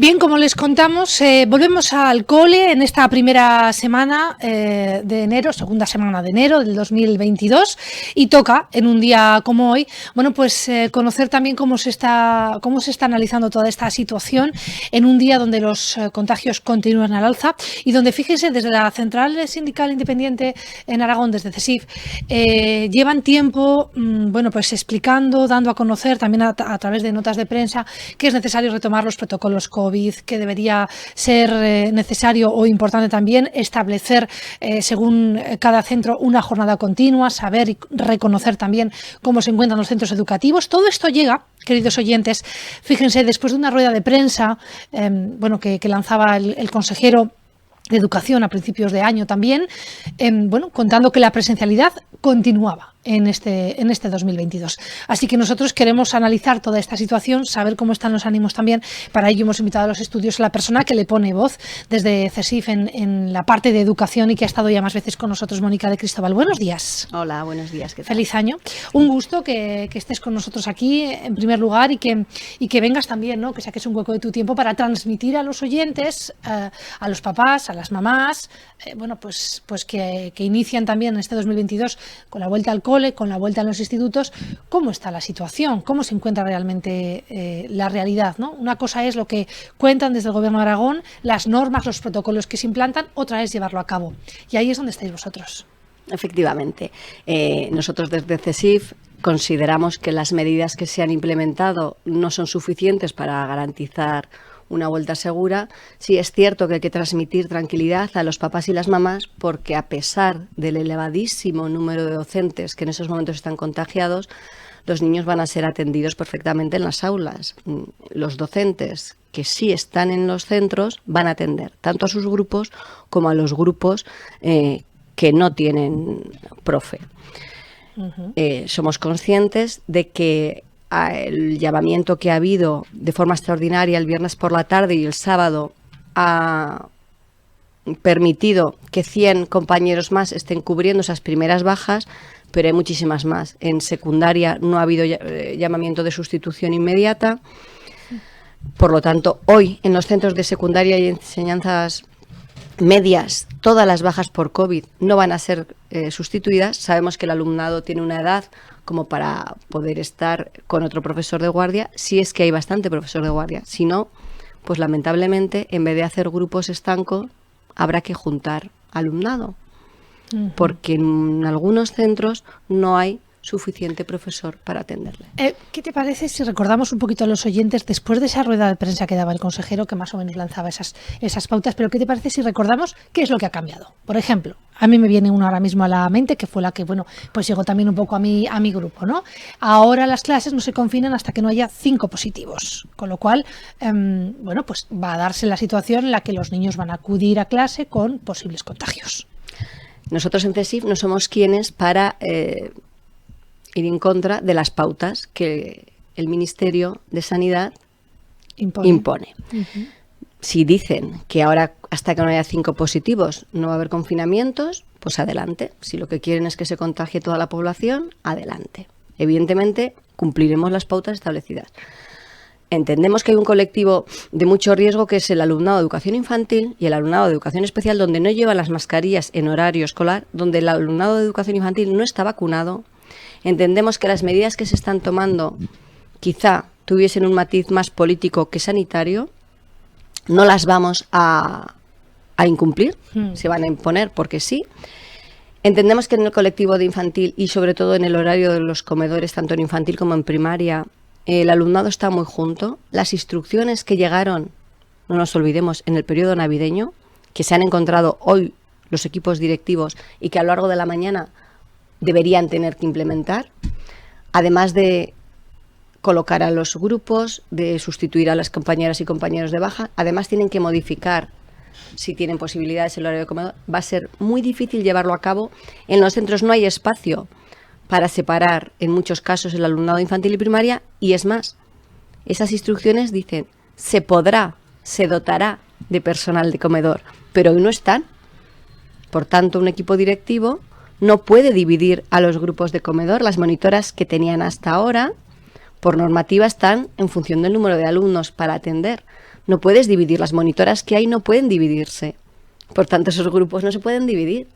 Bien, como les contamos, volvemos al cole en esta primera semana de enero, segunda semana de enero del 2022, y toca, en un día como hoy, bueno, pues conocer también cómo se está analizando toda esta situación en un día donde los contagios continúan al alza y donde, fíjense, desde la Central Sindical Independiente en Aragón, desde CESIF, llevan tiempo, bueno, pues explicando, dando a conocer también a través de notas de prensa que es necesario retomar los protocolos COVID, que debería ser necesario o importante también establecer, según cada centro, una jornada continua, saber y reconocer también cómo se encuentran los centros educativos. Todo esto llega, queridos oyentes, fíjense, después de una rueda de prensa bueno, que lanzaba el consejero de Educación a principios de año también, bueno, contando que la presencialidad continuaba en este 2022. Así que nosotros queremos analizar toda esta situación, saber cómo están los ánimos también. Para ello hemos invitado a los estudios a la persona que le pone voz desde CESIF en la parte de educación y que ha estado ya más veces con nosotros, Mónica de Cristóbal. Buenos días. Hola, buenos días. ¿Qué tal? Feliz año. Un gusto que estés con nosotros aquí, en primer lugar, y que vengas también, ¿no? Que saques un hueco de tu tiempo para transmitir a los oyentes, a los papás, a las mamás, bueno, pues que inician también este 2022 con la vuelta al cole, con la vuelta a los institutos, cómo está la situación, cómo se encuentra realmente la realidad, ¿no? Una cosa es lo que cuentan desde el Gobierno de Aragón, las normas, los protocolos que se implantan, otra es llevarlo a cabo. Y ahí es donde estáis vosotros. Efectivamente. Nosotros desde CESIF consideramos que las medidas que se han implementado no son suficientes para garantizar una vuelta segura. Sí es cierto que hay que transmitir tranquilidad a los papás y las mamás, porque a pesar del elevadísimo número de docentes que en esos momentos están contagiados, los niños van a ser atendidos perfectamente en las aulas. Los docentes que sí están en los centros van a atender tanto a sus grupos como a los grupos que no tienen profe. Somos conscientes de que el llamamiento que ha habido de forma extraordinaria el viernes por la tarde y el sábado ha permitido que 100 compañeros más estén cubriendo esas primeras bajas, pero hay muchísimas más. En secundaria no ha habido llamamiento de sustitución inmediata. Por lo tanto, hoy en los centros de secundaria y enseñanzas medias, todas las bajas por COVID no van a ser sustituidas. Sabemos que el alumnado tiene una edad como para poder estar con otro profesor de guardia, si es que hay bastante profesor de guardia. Si no, pues lamentablemente, en vez de hacer grupos estancos, habrá que juntar alumnado, porque en algunos centros no hay suficiente profesor para atenderle. ¿Qué te parece si recordamos un poquito a los oyentes, después de esa rueda de prensa que daba el consejero, que más o menos lanzaba esas pautas, pero qué te parece si recordamos qué es lo que ha cambiado? Por ejemplo, a mí me viene una ahora mismo a la mente, que fue la que, bueno, pues llegó también un poco a mi grupo, ¿no? Ahora las clases no se confinan hasta que no haya 5 positivos, con lo cual, bueno, pues va a darse la situación en la que los niños van a acudir a clase con posibles contagios. Nosotros en CESIF no somos quienes para ir en contra de las pautas que el Ministerio de Sanidad impone. Si dicen que ahora, hasta que no haya 5 positivos, no va a haber confinamientos, pues adelante. Si lo que quieren es que se contagie toda la población, adelante. Evidentemente, cumpliremos las pautas establecidas. Entendemos que hay un colectivo de mucho riesgo, que es el alumnado de educación infantil y el alumnado de educación especial, donde no llevan las mascarillas en horario escolar, donde el alumnado de educación infantil no está vacunado. Entendemos que las medidas que se están tomando quizá tuviesen un matiz más político que sanitario. No las vamos a incumplir, se van a imponer porque sí. Entendemos que en el colectivo de infantil y sobre todo en el horario de los comedores, tanto en infantil como en primaria, el alumnado está muy junto. Las instrucciones que llegaron, no nos olvidemos, en el periodo navideño, que se han encontrado hoy los equipos directivos y que a lo largo de la mañana deberían tener que implementar, además de colocar a los grupos, de sustituir a las compañeras y compañeros de baja, además tienen que modificar, si tienen posibilidades, el horario de comedor. Va a ser muy difícil llevarlo a cabo. En los centros no hay espacio para separar, en muchos casos, el alumnado infantil y primaria, y es más, esas instrucciones dicen, se dotará de personal de comedor, pero hoy no están. Por tanto, un equipo directivo no puede dividir a los grupos de comedor. Las monitoras que tenían hasta ahora, por normativa, están en función del número de alumnos para atender. No puedes dividir, las monitoras que hay no pueden dividirse. Por tanto, esos grupos no se pueden dividir.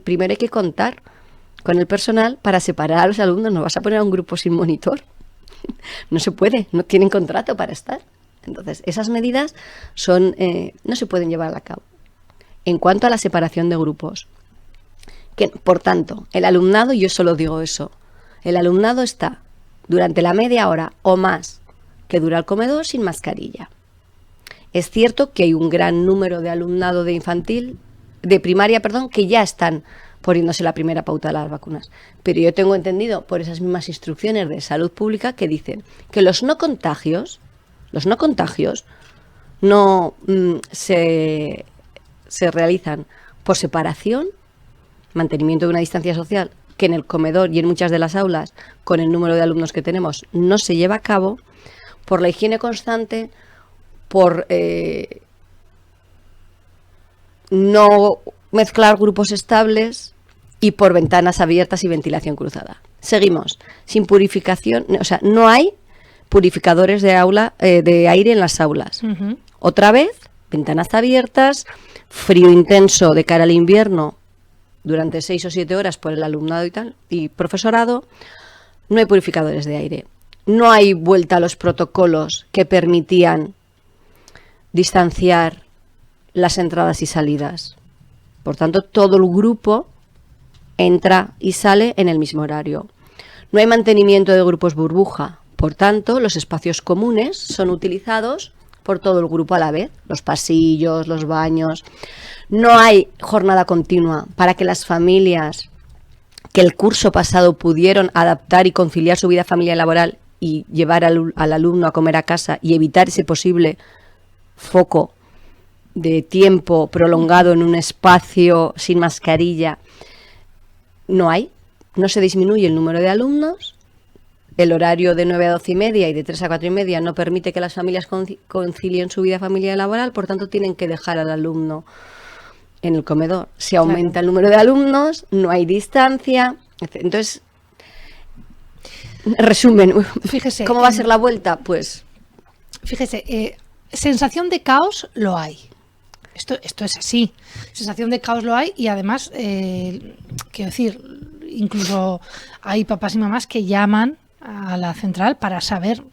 Primero hay que contar con el personal para separar a los alumnos. No vas a poner a un grupo sin monitor. No se puede, no tienen contrato para estar. Entonces, esas medidas no se pueden llevar a cabo. En cuanto a la separación de grupos, por tanto, el alumnado, yo solo digo eso, el alumnado está durante la media hora o más que dura el comedor sin mascarilla. Es cierto que hay un gran número de alumnado de primaria, que ya están poniéndose la primera pauta de las vacunas. Pero yo tengo entendido por esas mismas instrucciones de salud pública que dicen que los no contagios no se realizan por separación, mantenimiento de una distancia social, que en el comedor y en muchas de las aulas, con el número de alumnos que tenemos, no se lleva a cabo, por la higiene constante, por no mezclar grupos estables y por ventanas abiertas y ventilación cruzada. Seguimos, sin purificación, o sea, no hay purificadores de aire en las aulas. Uh-huh. Otra vez, ventanas abiertas, frío intenso de cara al invierno durante 6 o 7 horas por el alumnado y profesorado, no hay purificadores de aire. No hay vuelta a los protocolos que permitían distanciar las entradas y salidas. Por tanto, todo el grupo entra y sale en el mismo horario. No hay mantenimiento de grupos burbuja. Por tanto, los espacios comunes son utilizados por todo el grupo a la vez, los pasillos, los baños. No hay jornada continua para que las familias que el curso pasado pudieron adaptar y conciliar su vida familiar y laboral y llevar al alumno a comer a casa y evitar ese posible foco de tiempo prolongado en un espacio sin mascarilla. No se disminuye el número de alumnos. El horario de 9 a 12 y media y de 3 a 4 y media no permite que las familias concilien su vida familiar y laboral, por tanto tienen que dejar al alumno en el comedor. Se aumenta el número de alumnos, no hay distancia. Entonces, resumen, fíjese, ¿cómo va a ser la vuelta? Pues fíjese, sensación de caos lo hay. Esto es así. Sensación de caos lo hay y además, quiero decir, incluso hay papás y mamás que llaman a la central para saber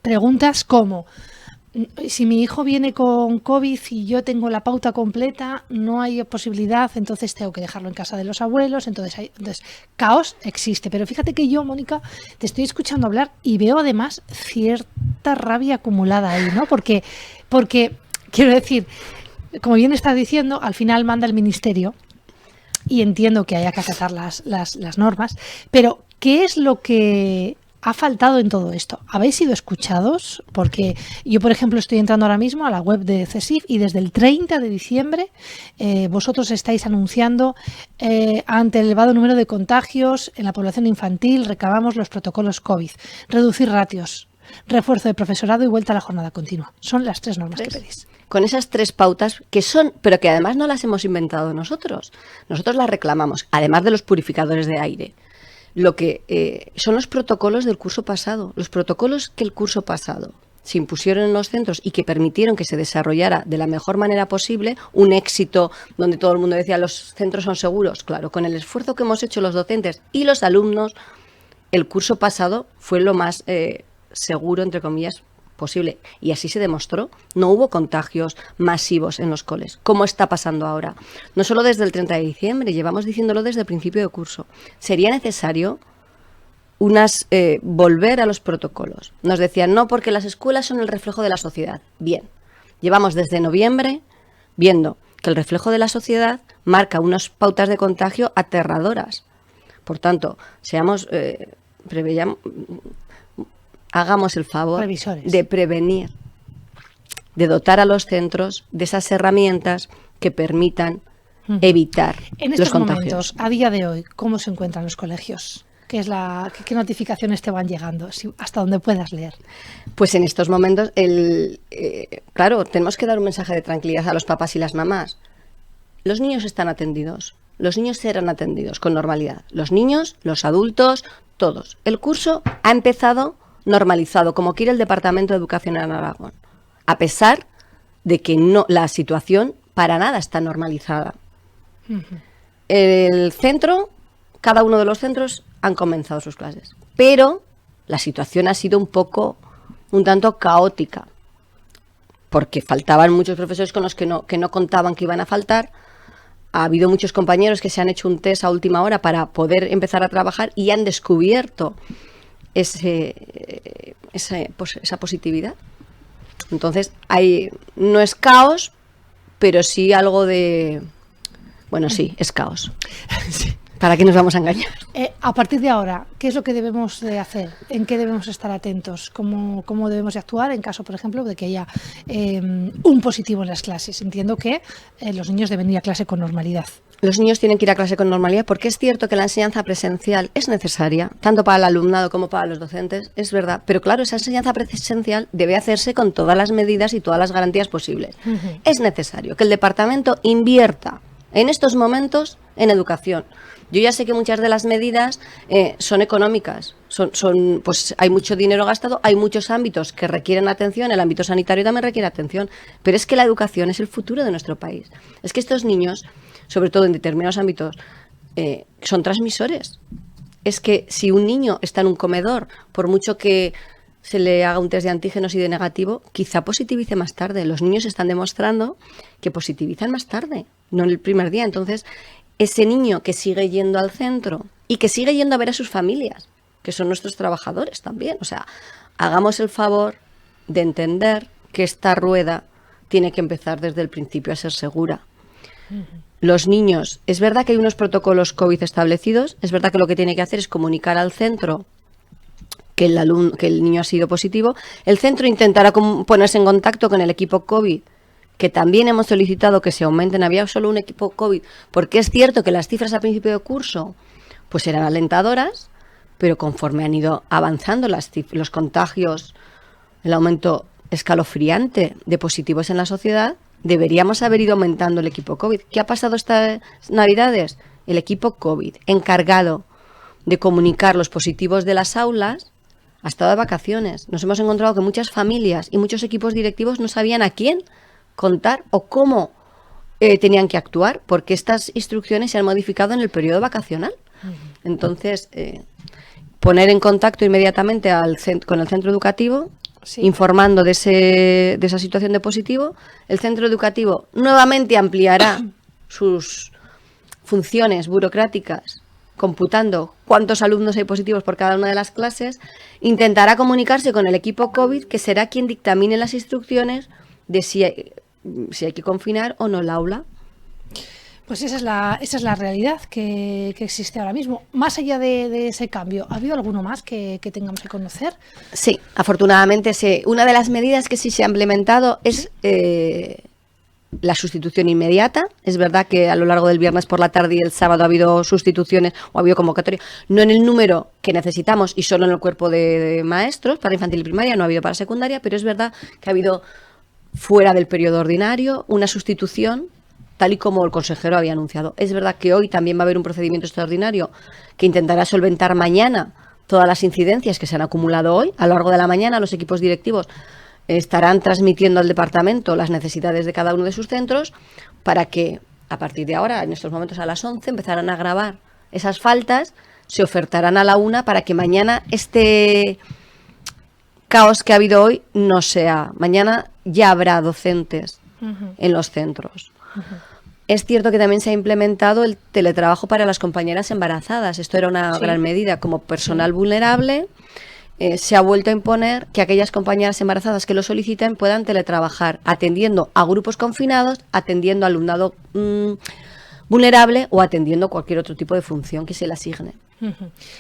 preguntas como: si mi hijo viene con COVID y yo tengo la pauta completa, no hay posibilidad, entonces tengo que dejarlo en casa de los abuelos. Entonces caos existe. Pero fíjate que yo, Mónica, te estoy escuchando hablar y veo además cierta rabia acumulada ahí, ¿no? Porque quiero decir, como bien estás diciendo, al final manda el ministerio y entiendo que haya que acatar las normas, pero ¿qué es lo que ha faltado en todo esto? ¿Habéis sido escuchados? Porque yo, por ejemplo, estoy entrando ahora mismo a la web de CSIF y desde el 30 de diciembre vosotros estáis anunciando ante el elevado número de contagios en la población infantil, recabamos los protocolos COVID, reducir ratios, refuerzo de profesorado y vuelta a la jornada continua. Son las 3 normas que pedís. Con esas 3 pautas pero que además no las hemos inventado nosotros. Nosotros las reclamamos, además de los purificadores de aire. Lo que son los protocolos del curso pasado, los protocolos que el curso pasado se impusieron en los centros y que permitieron que se desarrollara de la mejor manera posible, un éxito donde todo el mundo decía los centros son seguros. Claro, con el esfuerzo que hemos hecho los docentes y los alumnos, el curso pasado fue lo más seguro, entre comillas, posible. Y así se demostró. No hubo contagios masivos en los coles, como está pasando ahora. No solo desde el 30 de diciembre, llevamos diciéndolo desde el principio de curso. Sería necesario volver a los protocolos. Nos decían, no, porque las escuelas son el reflejo de la sociedad. Bien, llevamos desde noviembre viendo que el reflejo de la sociedad marca unas pautas de contagio aterradoras. Por tanto, hagamos el favor de prevenir, de dotar a los centros de esas herramientas que permitan evitar los contagios. En estos momentos, a día de hoy, ¿cómo se encuentran los colegios? ¿Qué notificaciones te van llegando? Hasta donde puedas leer. Pues en estos momentos, claro, tenemos que dar un mensaje de tranquilidad a los papás y las mamás. Los niños están atendidos. Los niños serán atendidos con normalidad. Los niños, los adultos, todos. El curso ha empezado normalizado, como quiere el Departamento de Educación en Aragón, a pesar de que no, la situación para nada está normalizada. El centro, cada uno de los centros han comenzado sus clases, pero la situación ha sido un tanto caótica, porque faltaban muchos profesores con los que no contaban que iban a faltar. Ha habido muchos compañeros que se han hecho un test a última hora para poder empezar a trabajar y han descubierto esa positividad. Entonces, no es caos, pero sí algo de... Bueno, sí, es caos. Sí. ¿Para qué nos vamos a engañar? A partir de ahora, ¿qué es lo que debemos de hacer? ¿En qué debemos estar atentos? ¿Cómo debemos de actuar en caso, por ejemplo, de que haya un positivo en las clases? Entiendo que los niños deben ir a clase con normalidad. Los niños tienen que ir a clase con normalidad porque es cierto que la enseñanza presencial es necesaria, tanto para el alumnado como para los docentes, es verdad. Pero claro, esa enseñanza presencial debe hacerse con todas las medidas y todas las garantías posibles. Es necesario que el departamento invierta en estos momentos en educación. Yo ya sé que muchas de las medidas son económicas, pues hay mucho dinero gastado, hay muchos ámbitos que requieren atención, el ámbito sanitario también requiere atención, pero es que la educación es el futuro de nuestro país. Es que estos niños, sobre todo en determinados ámbitos, son transmisores. Es que si un niño está en un comedor, por mucho que se le haga un test de antígenos y de negativo, quizá positivice más tarde. Los niños están demostrando que positivizan más tarde, no en el primer día. Entonces, ese niño que sigue yendo al centro y que sigue yendo a ver a sus familias, que son nuestros trabajadores también. O sea, hagamos el favor de entender que esta rueda tiene que empezar desde el principio a ser segura. Los niños, es verdad que hay unos protocolos COVID establecidos, es verdad que lo que tiene que hacer es comunicar al centro que el niño ha sido positivo. El centro intentará ponerse en contacto con el equipo COVID, que también hemos solicitado que se aumenten. Había solo un equipo COVID, porque es cierto que las cifras a principio de curso pues eran alentadoras, pero conforme han ido avanzando los contagios, el aumento escalofriante de positivos en la sociedad, deberíamos haber ido aumentando el equipo COVID. ¿Qué ha pasado estas Navidades? El equipo COVID, encargado de comunicar los positivos de las aulas, ha estado de vacaciones. Nos hemos encontrado que muchas familias y muchos equipos directivos no sabían a quién contar o cómo tenían que actuar, porque estas instrucciones se han modificado en el periodo vacacional. Entonces, poner en contacto inmediatamente con el centro educativo, sí, informando de esa situación de positivo. El centro educativo nuevamente ampliará sus funciones burocráticas, computando cuántos alumnos hay positivos por cada una de las clases. Intentará comunicarse con el equipo COVID, que será quien dictamine las instrucciones de si hay que confinar o no el aula. Pues esa es la realidad que existe ahora mismo. Más allá de ese cambio, ¿ha habido alguno más que tengamos que conocer? Sí, afortunadamente sí. Una de las medidas que sí se ha implementado es la sustitución inmediata. Es verdad que a lo largo del viernes por la tarde y el sábado ha habido sustituciones o ha habido convocatoria, no en el número que necesitamos y solo en el cuerpo de maestros para infantil y primaria, no ha habido para secundaria, pero es verdad que ha habido fuera del periodo ordinario una sustitución, tal y como el consejero había anunciado. Es verdad que hoy también va a haber un procedimiento extraordinario que intentará solventar mañana todas las incidencias que se han acumulado hoy. A lo largo de la mañana los equipos directivos estarán transmitiendo al departamento las necesidades de cada uno de sus centros para que a partir de ahora, en estos momentos a las 11, empezarán a grabar esas faltas, se ofertarán a la 1 para que mañana este caos que ha habido hoy no sea. Mañana ya habrá docentes en los centros. Es cierto que también se ha implementado el teletrabajo para las compañeras embarazadas. Esto era una gran medida. Como personal vulnerable, se ha vuelto a imponer que aquellas compañeras embarazadas que lo soliciten puedan teletrabajar, atendiendo a grupos confinados, atendiendo a alumnado vulnerable o atendiendo cualquier otro tipo de función que se le asigne.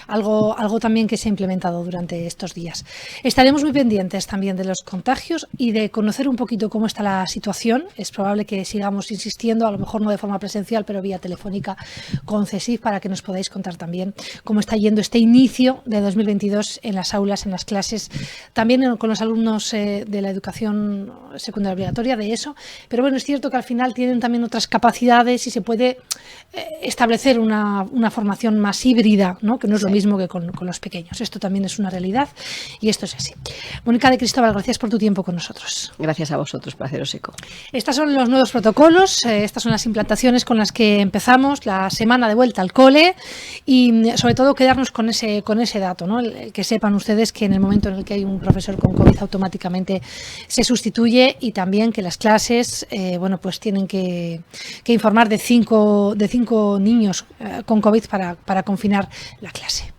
Algo también que se ha implementado durante estos días. Estaremos muy pendientes también de los contagios y de conocer un poquito cómo está la situación. Es probable que sigamos insistiendo, a lo mejor no de forma presencial, pero vía telefónica con CESIF, para que nos podáis contar también cómo está yendo este inicio de 2022 en las aulas, en las clases, también con los alumnos de la educación secundaria obligatoria, de eso. Pero bueno, es cierto que al final tienen también otras capacidades y se puede establecer una formación más híbrida ya, ¿no? Que no es lo mismo que con los pequeños. Esto también es una realidad y esto es así. Mónica de Cristóbal, gracias por tu tiempo con nosotros. Gracias a vosotros por haceros eco. Estos son los nuevos protocolos, estas son las implantaciones con las que empezamos la semana de vuelta al cole y sobre todo quedarnos con ese dato, ¿no? Que sepan ustedes que en el momento en el que hay un profesor con COVID automáticamente se sustituye y también que las clases pues tienen que informar de cinco niños con COVID para confinar la clase.